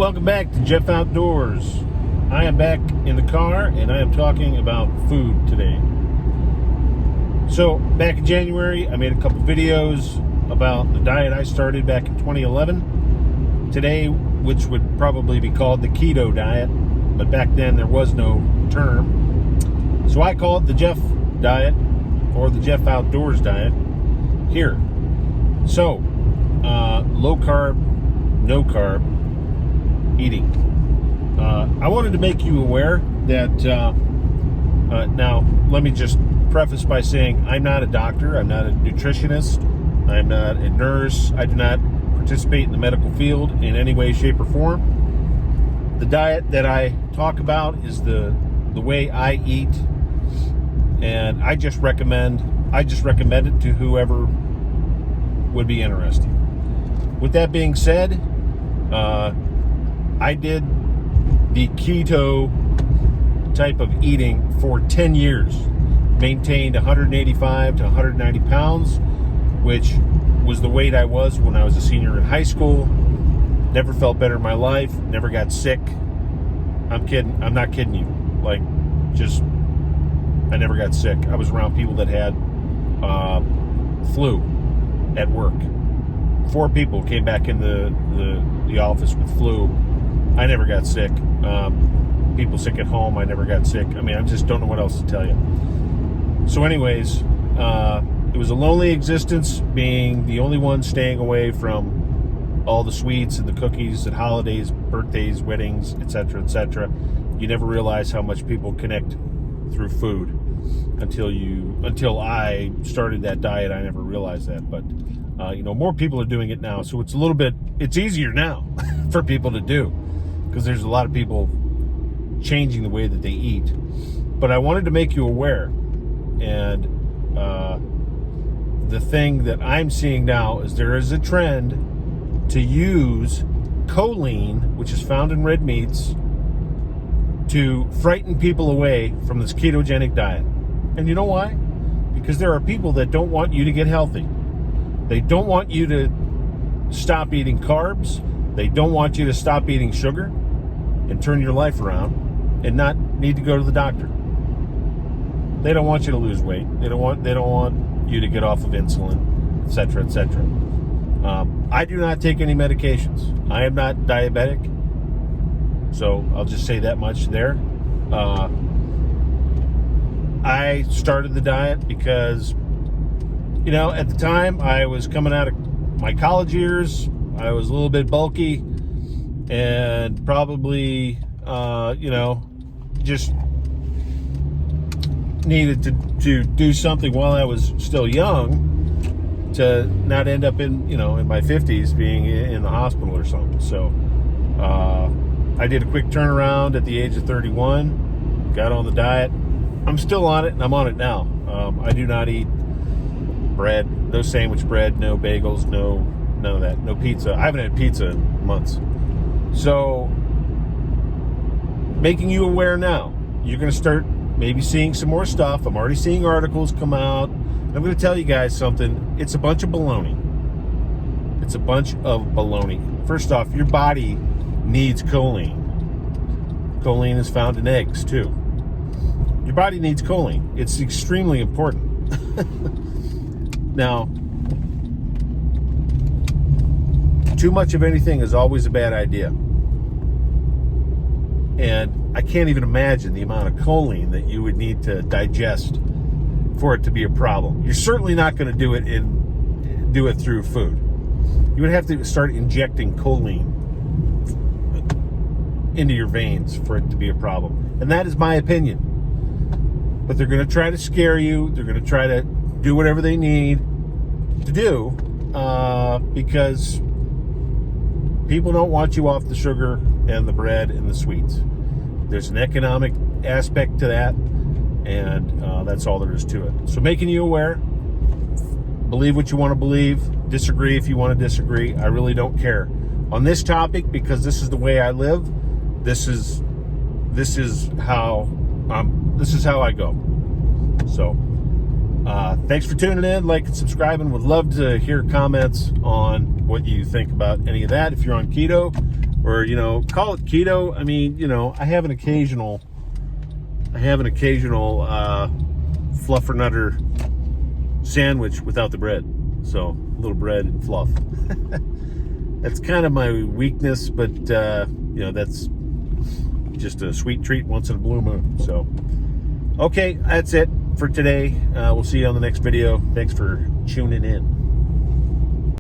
welcome back to Jeff Outdoors. I am back in the car and I am talking about food today. So back in January, I made a couple videos about the diet I started back in 2011. Today, which would probably be called the Keto diet, but back then there was no term. So I call it the Jeff diet or the Jeff Outdoors diet here. So, low carb, no carb eating. I wanted to make you aware that, now let me just preface by saying I'm not a doctor, I'm not a nutritionist, I'm not a nurse, I do not participate in the medical field in any way, shape, or form. The diet that I talk about is the way I eat, and I just recommend it to whoever would be interested. With that being said, I did the keto type of eating for 10 years. Maintained 185 to 190 pounds, which was the weight I was when I was a senior in high school. Never felt better in my life. Never got sick. I'm kidding. I'm not kidding you. Like, just, I never got sick. I was around people that had flu at work. 4 people came back in the office with flu. I never got sick. People sick at home, I never got sick. I mean, I just don't know what else to tell you. So anyways, it was a lonely existence, being the only one staying away from all the sweets and the cookies at holidays, birthdays, weddings, etc., etc. You never realize how much people connect through food until I started that diet. I never realized that, but more people are doing it now, so it's easier now for people to do, because there's a lot of people changing the way that they eat. But I wanted to make you aware, and the thing that I'm seeing now is there is a trend to use choline, which is found in red meats, to frighten people away from this ketogenic diet. And you know why? Because there are people that don't want you to get healthy. They don't want you to stop eating carbs. They don't want you to stop eating sugar and turn your life around and not need to go to the doctor. They don't want you to lose weight. They don't want you to get off of insulin, etc., etc. I do not take any medications. I am not diabetic, so I'll just say that much there. I started the diet because, at the time I was coming out of my college years. I was a little bit bulky and probably, just needed to do something while I was still young to not end up in my 50s being in the hospital or something. So I did a quick turnaround at the age of 31, got on the diet. I'm still on it, and I'm on it now. I do not eat bread, no sandwich bread, no bagels, none of that, no pizza. I haven't had pizza in months. So, making you aware now, you're going to start maybe seeing some more stuff. I'm already seeing articles come out. I'm going to tell you guys something. It's a bunch of baloney. It's a bunch of baloney. First off, your body needs choline. Choline is found in eggs, too. Your body needs choline. It's extremely important. Now, too much of anything is always a bad idea. And I can't even imagine the amount of choline that you would need to digest for it to be a problem. You're certainly not going to do it through food. You would have to start injecting choline into your veins for it to be a problem. And that is my opinion. But they're going to try to scare you. They're going to try to do whatever they need to do because people don't want you off the sugar and the bread and the sweets. There's an economic aspect to that, and that's all there is to it. So making you aware, believe what you want to believe, disagree if you want to disagree. I really don't care on this topic, because this is the way I live. This is how I go. So thanks for tuning in. Like and subscribing. Would love to hear comments on what you think about any of that. If you're on keto, or, you know, call it keto. I mean, you know, I have an occasional fluffernutter sandwich without the bread. So a little bread and fluff. That's kind of my weakness, but you know, that's just a sweet treat once in a blue moon. So okay, that's it for today. We'll see you on the next video. Thanks for tuning in.